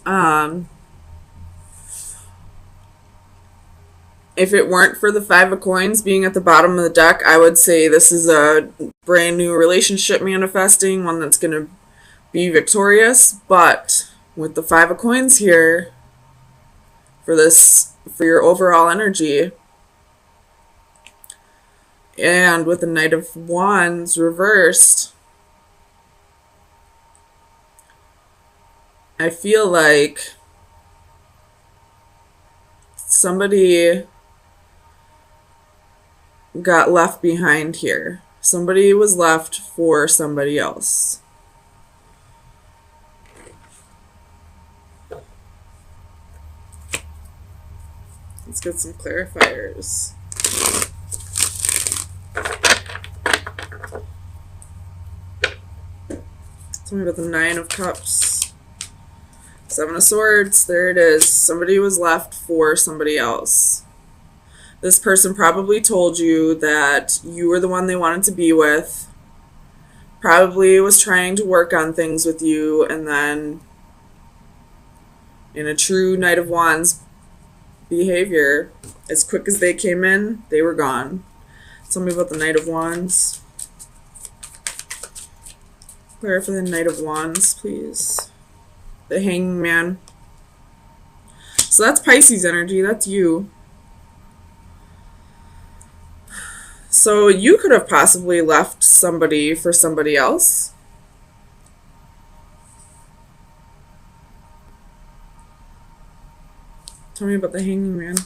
Um, if it weren't for the Five of Coins being at the bottom of the deck, I would say this is a brand new relationship manifesting, one that's going to be victorious. But with the Five of Coins here, for your overall energy, and with the Knight of Wands reversed, I feel like somebody got left behind here. Somebody was left for somebody else. Let's get some clarifiers. Tell me about the Nine of Cups. Seven of Swords. There it is. Somebody was left for somebody else. This person probably told you that you were the one they wanted to be with. Probably was trying to work on things with you, and then in a true Knight of Wands behavior, as quick as they came in, they were gone. Tell me about the Knight of Wands. Clarify the Knight of Wands, please. The Hanged Man. So that's Pisces energy. That's you. So you could have possibly left somebody for somebody else. Tell me about the Hanging Man.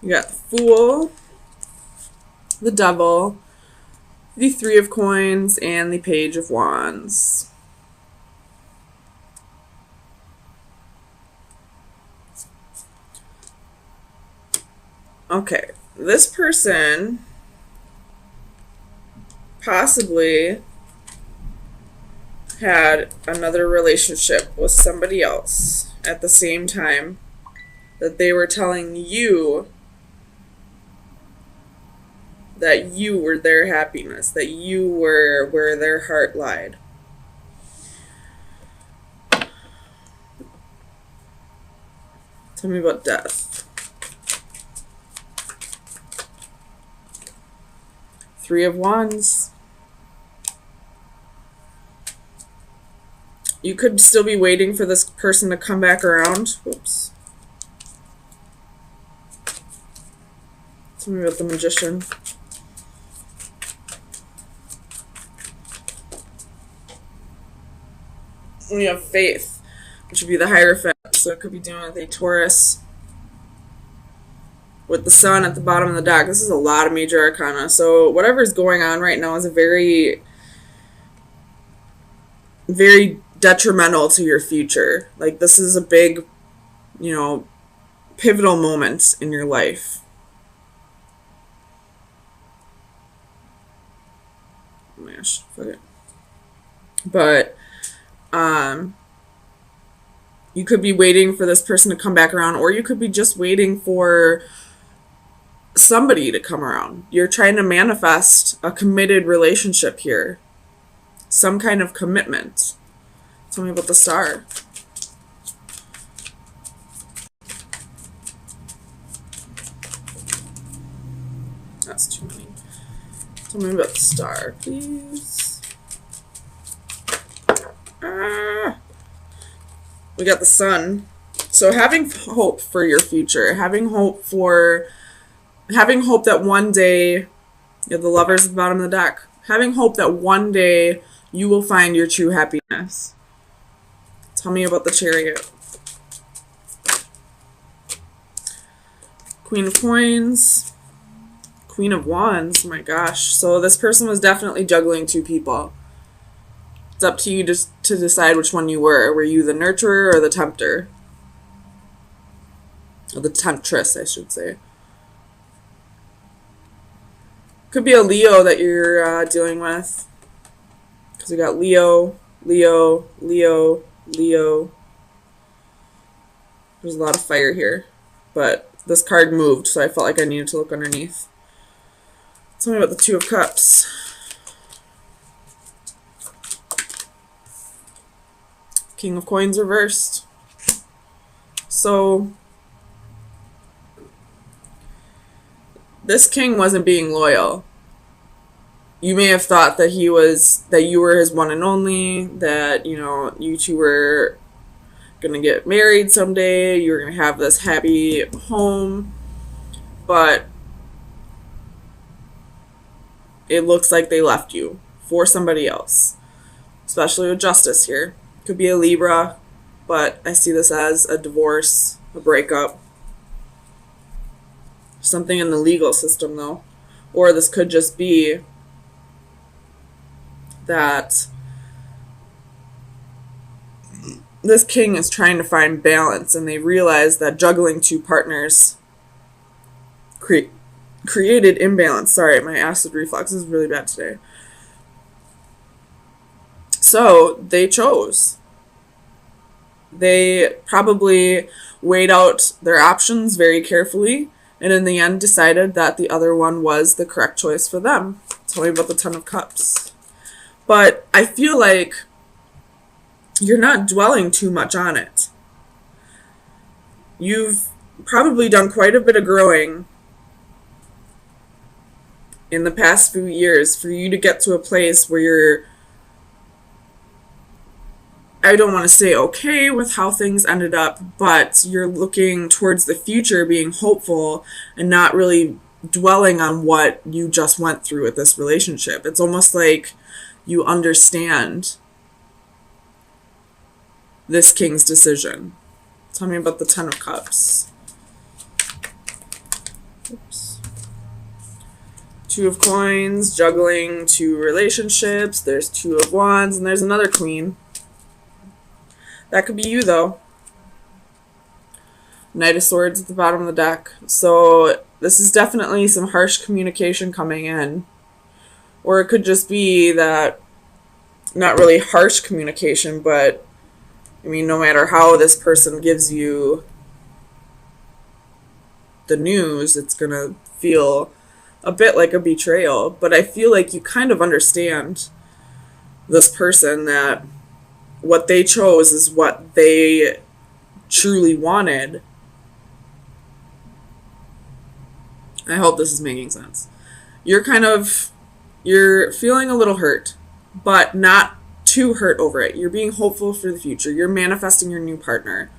You got the Fool, the Devil, the Three of Coins, and the Page of Wands. Okay, this person possibly had another relationship with somebody else at the same time that they were telling you that you were their happiness, that you were where their heart lied. Tell me about death. Three of Wands. You could still be waiting for this person to come back around. Whoops. Tell me about the Magician. We have Faith, which would be the Hierophant. So it could be dealing with a Taurus with the Sun at the bottom of the deck. This is a lot of major arcana. So whatever is going on right now is a very, very detrimental to your future. Like, this is a big, pivotal moment in your life. Gosh, fuck it. But you could be waiting for this person to come back around, or you could be just waiting for somebody to come around. You're trying to manifest a committed relationship here. Some kind of commitment. Tell me about the Star. That's too many. Tell me about the Star, please. We got the Sun. So having hope for your future, having hope that one day, you have the Lovers at the bottom of the deck, having hope that one day you will find your true happiness. Tell me about the Chariot. Queen of Coins, Queen of Wands. Oh my gosh. So this person was definitely juggling two people. It's up to you to decide which one you were. Were you the nurturer or the tempter? Or the temptress, I should say. Could be a Leo that you're dealing with. Because we got Leo, Leo, Leo, Leo. There's a lot of fire here. But this card moved, so I felt like I needed to look underneath. Tell me about the Two of Cups. King of Coins reversed. So this king wasn't being loyal. You may have thought that you were his one and only, that, you two were going to get married someday, you were going to have this happy home, but it looks like they left you for somebody else, especially with justice here. Could be a Libra, but I see this as a divorce, a breakup, something in the legal system though. Or this could just be that this king is trying to find balance, and they realize that juggling two partners created imbalance. Sorry, my acid reflux is really bad today. So they chose. They probably weighed out their options very carefully, and in the end decided that the other one was the correct choice for them. Tell me about the Ten of Cups. But I feel like you're not dwelling too much on it. You've probably done quite a bit of growing in the past few years for you to get to a place where you're, I don't want to say okay with how things ended up, but you're looking towards the future, being hopeful and not really dwelling on what you just went through with this relationship. It's almost like you understand this king's decision. Tell me about the Ten of Cups. Oops. Two of Coins, juggling two relationships. There's Two of Wands, and there's another Queen. That could be you, though. Knight of Swords at the bottom of the deck. So this is definitely some harsh communication coming in. Or it could just be that, not really harsh communication, but, I mean, no matter how this person gives you the news, it's going to feel a bit like a betrayal. But I feel like you kind of understand this person, that what they chose is what they truly wanted. I hope this is making sense. You're feeling a little hurt, but not too hurt over it. You're being hopeful for the future. You're manifesting your new partner.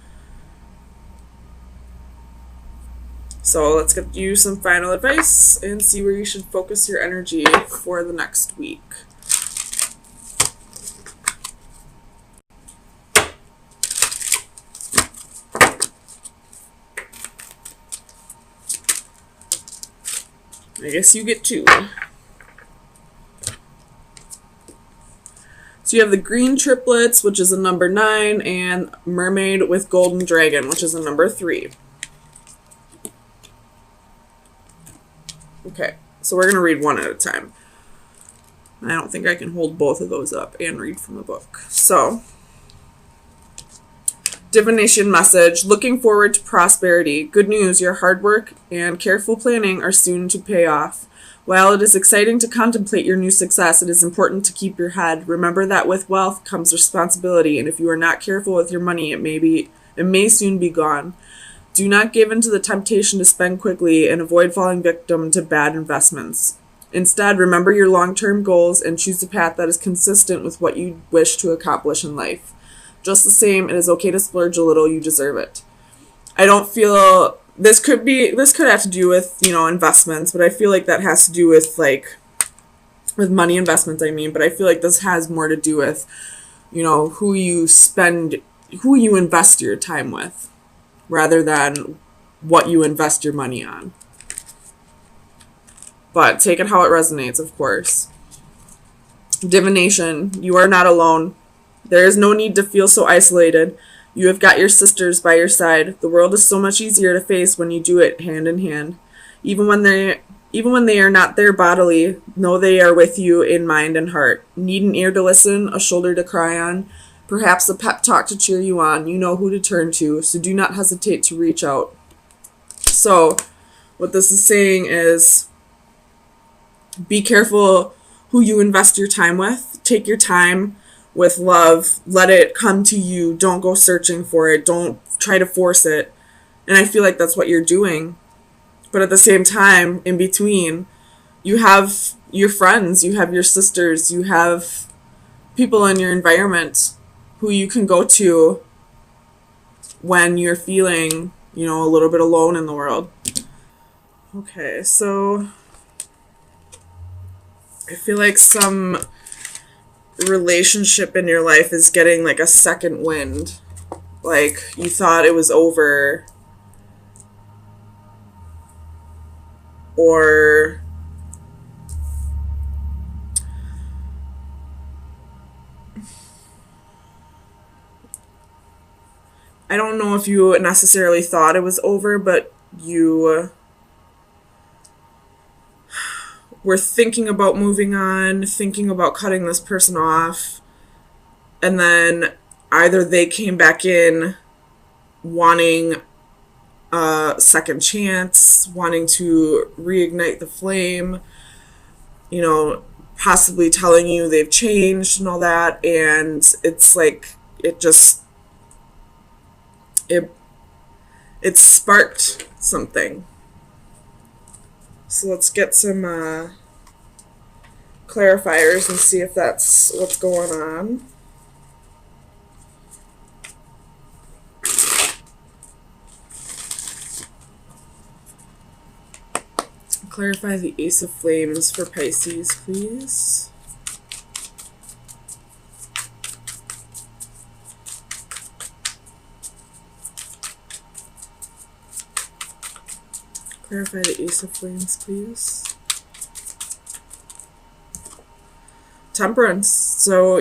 So let's get you some final advice and see where you should focus your energy for the next week. I guess you get two. So you have the Green Triplets, which is a number 9, and Mermaid with Golden Dragon, which is a number 3. Okay, so we're going to read one at a time. I don't think I can hold both of those up and read from the book. So, divination message, looking forward to prosperity. Good news, your hard work and careful planning are soon to pay off. While it is exciting to contemplate your new success, it is important to keep your head. Remember that with wealth comes responsibility, and if you are not careful with your money, it may soon be gone. Do not give in to the temptation to spend quickly and avoid falling victim to bad investments. Instead, remember your long-term goals and choose a path that is consistent with what you wish to accomplish in life. Just the same, it is okay to splurge a little. You deserve it. I don't feel this could have to do with, investments, but I feel like that has to do with with money investments, but I feel like this has more to do with, who you invest your time with rather than what you invest your money on. But take it how it resonates, of course. Divination, you are not alone. There is no need to feel so isolated. You have got your sisters by your side. The world is so much easier to face when you do it hand in hand. Even when they are not there bodily, know they are with you in mind and heart. Need an ear to listen, a shoulder to cry on, perhaps a pep talk to cheer you on. You know who to turn to, so do not hesitate to reach out. So, what this is saying is, be careful who you invest your time with. Take your time with love. Let it come to you. Don't go searching for it. Don't try to force it. And I feel like that's what you're doing. But at the same time, in between, you have your friends, you have your sisters, you have people in your environment who you can go to when you're feeling, a little bit alone in the world. Okay, so I feel like some relationship in your life is getting like a second wind. Like you thought it was over, or I don't know if you necessarily thought it was over, but you were thinking about moving on, thinking about cutting this person off, and then either they came back in wanting a second chance, wanting to reignite the flame, possibly telling you they've changed and all that, and it's like it sparked something. So let's get some clarifiers and see if that's what's going on. Clarify the Ace of Flames for Pisces, please. Clarify the Ace of Flames, please. Temperance. So,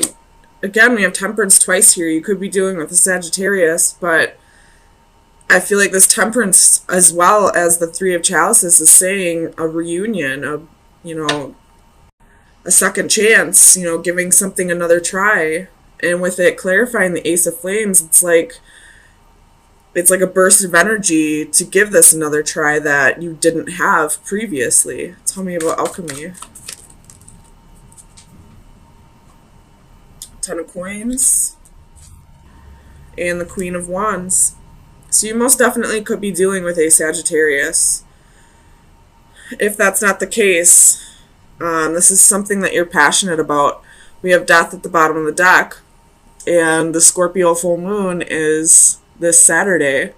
again, we have Temperance twice here. You could be dealing with a Sagittarius, but I feel like this Temperance, as well as the Three of Chalices, is saying a reunion, a second chance, giving something another try. And with it clarifying the Ace of Flames, it's like a burst of energy to give this another try that you didn't have previously. Tell me about alchemy. Ten of Coins. And the Queen of Wands. So you most definitely could be dealing with a Sagittarius. If that's not the case, this is something that you're passionate about. We have Death at the bottom of the deck. And the Scorpio full moon is this Saturday.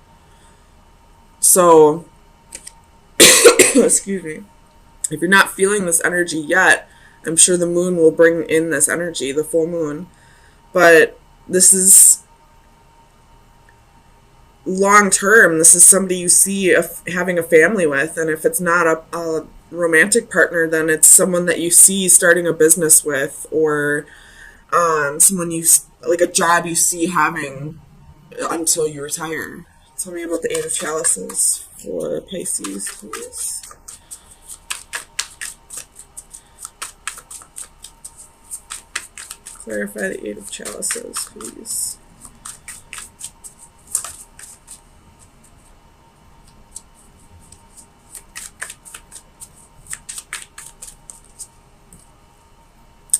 So, excuse me. If you're not feeling this energy yet, I'm sure the moon will bring in this energy, the full moon. But this is long term. This is somebody you see having a family with. And if it's not a romantic partner, then it's someone that you see starting a business with, or someone like a job you see having until you retire. Tell me about the Eight of Chalices for Pisces, please. Clarify the Eight of Chalices, please.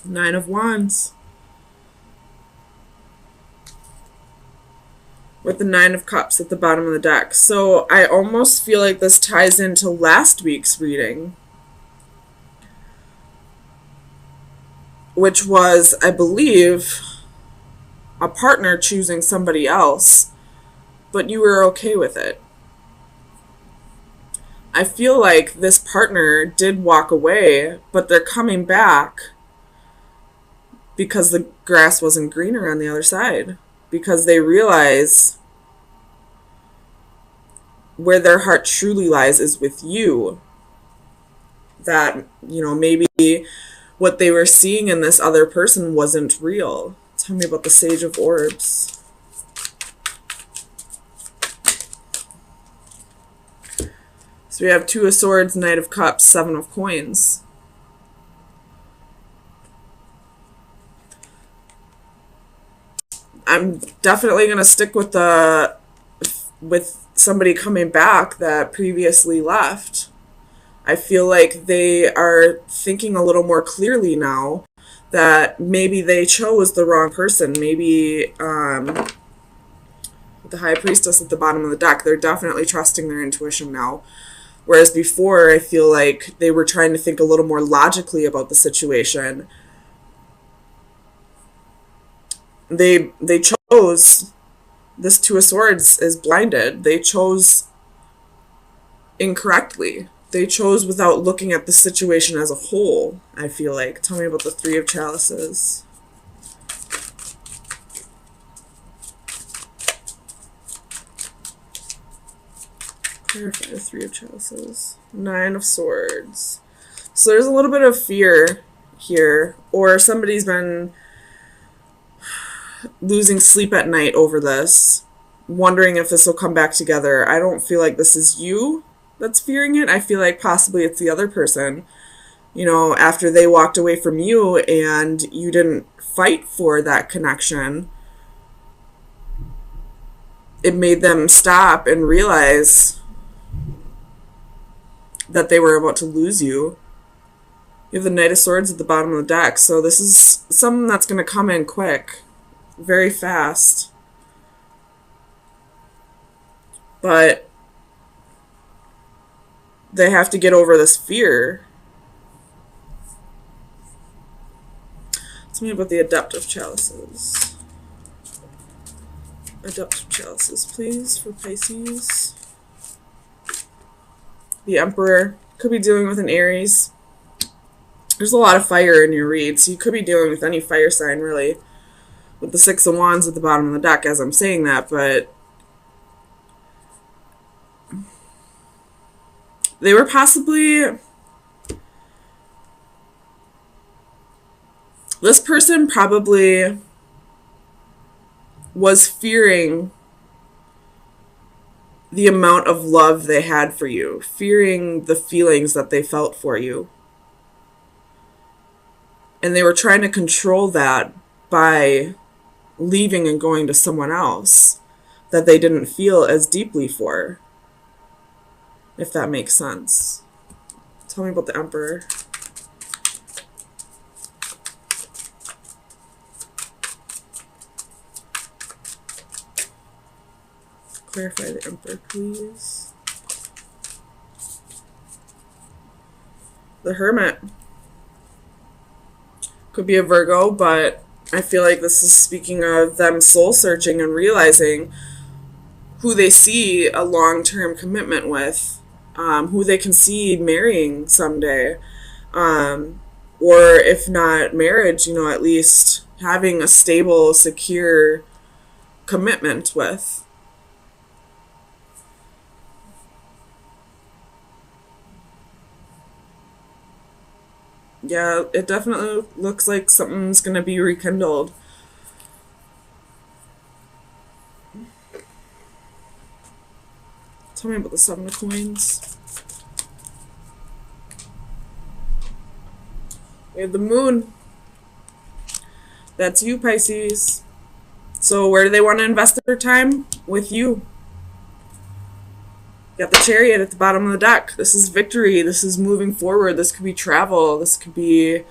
Nine of Wands. With the Nine of Cups at the bottom of the deck. So I almost feel like this ties into last week's reading, which was, I believe, a partner choosing somebody else, but you were okay with it. I feel like this partner did walk away, but they're coming back because the grass wasn't greener on the other side. Because they realize where their heart truly lies is with you. That, maybe what they were seeing in this other person wasn't real. Tell me about the Sage of Orbs. So we have Two of Swords, Knight of Cups, Seven of Coins. I'm definitely going to stick with somebody coming back that previously left. I feel like they are thinking a little more clearly now. that maybe they chose the wrong person. Maybe the High Priestess at the bottom of the deck, they're definitely trusting their intuition now. Whereas before, I feel like they were trying to think a little more logically about the situation. They chose, this Two of Swords is blinded. They chose incorrectly. They chose without looking at the situation as a whole, I feel like. Tell me about the Three of Chalices. Clarify the Three of Chalices. Nine of Swords. So there's a little bit of fear here, or somebody's been losing sleep at night over this, wondering if this will come back together. I don't feel like this is you that's fearing it. I feel like possibly it's the other person. You know, after they walked away from you and you didn't fight for that connection, it made them stop and realize that they were about to lose you. You have the Knight of Swords at the bottom of the deck, so this is something that's going to come in quick, very fast. But they have to get over this fear. Tell me about the Adept of Chalices. Adept of Chalices, please, for Pisces. The Emperor. Could be dealing with an Aries. There's a lot of fire in your read, so you could be dealing with any fire sign, really. With the Six of Wands at the bottom of the deck as I'm saying that, but they were possibly... This person probably was fearing the amount of love they had for you, fearing the feelings that they felt for you. And they were trying to control that by leaving and going to someone else that they didn't feel as deeply for. If that makes sense. Tell me about the Emperor. Clarify the Emperor, please. The Hermit. Could be a Virgo, but I feel like this is speaking of them soul searching and realizing who they see a long-term commitment with. Who they can see marrying someday, or if not marriage, you know, at least having a stable, secure commitment with. Yeah, it definitely looks like something's going to be rekindled. Tell me about the Seven of Coins. We have the Moon. That's you, Pisces. So where do they want to invest their time? With you. You got the Chariot at the bottom of the deck. This is victory. This is moving forward. This could be travel. This could be,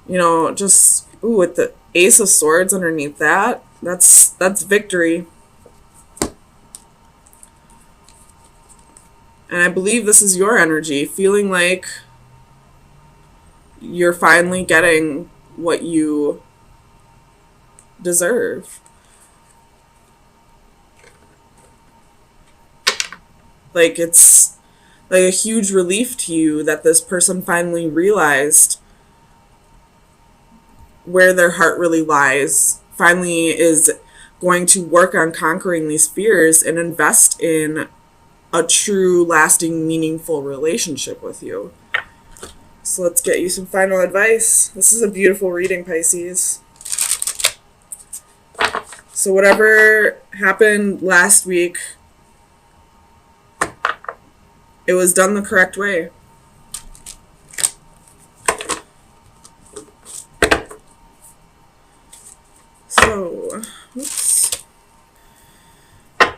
you know, just, ooh, with the Ace of Swords underneath that. That's victory. And I believe this is your energy, feeling like you're finally getting what you deserve. Like it's like a huge relief to you that this person finally realized where their heart really lies, finally is going to work on conquering these fears and invest in a true, lasting, meaningful relationship with you. So let's get you some final advice. This is a beautiful reading, Pisces. So whatever happened last week, it was done the correct way. So, oops.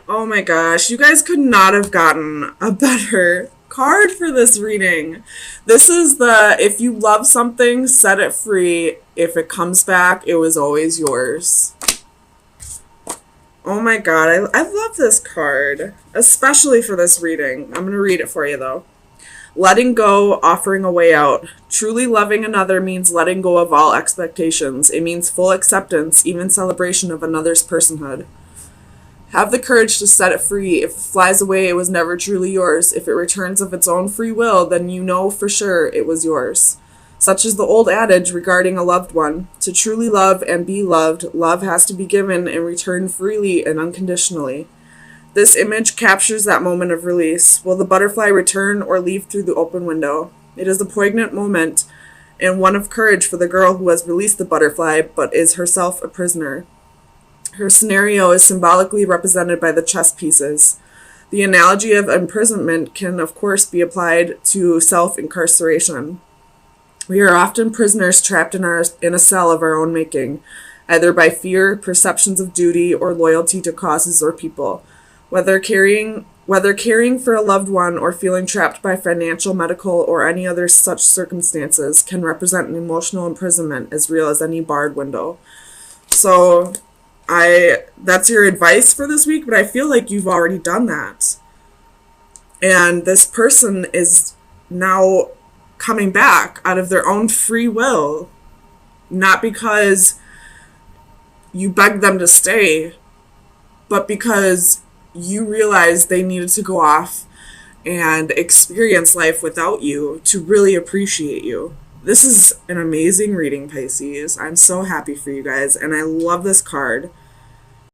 Oh my gosh, you guys could not have gotten a better card for this reading. This is the, if you love something, set it free. If it comes back, it was always yours. Oh my god, I love this card, especially for this reading. I'm going to read it for you though. Letting go, offering a way out. Truly loving another means letting go of all expectations. It means full acceptance, even celebration of another's personhood. Have the courage to set it free. If it flies away, it was never truly yours. If it returns of its own free will, then you know for sure it was yours. Such is the old adage regarding a loved one. To truly love and be loved, love has to be given and returned freely and unconditionally. This image captures that moment of release. Will the butterfly return or leave through the open window? It is a poignant moment and one of courage for the girl who has released the butterfly but is herself a prisoner. Her scenario is symbolically represented by the chess pieces. The analogy of imprisonment can, of course, be applied to self-incarceration. We are often prisoners trapped in a cell of our own making, either by fear, perceptions of duty, or loyalty to causes or people. Whether caring for a loved one or feeling trapped by financial, medical, or any other such circumstances can represent an emotional imprisonment as real as any barred window. So, that's your advice for this week, but I feel like you've already done that. And this person is now coming back out of their own free will, not because you begged them to stay, but because you realized they needed to go off and experience life without you to really appreciate you. This is an amazing reading, Pisces. I'm so happy for you guys, and I love this card.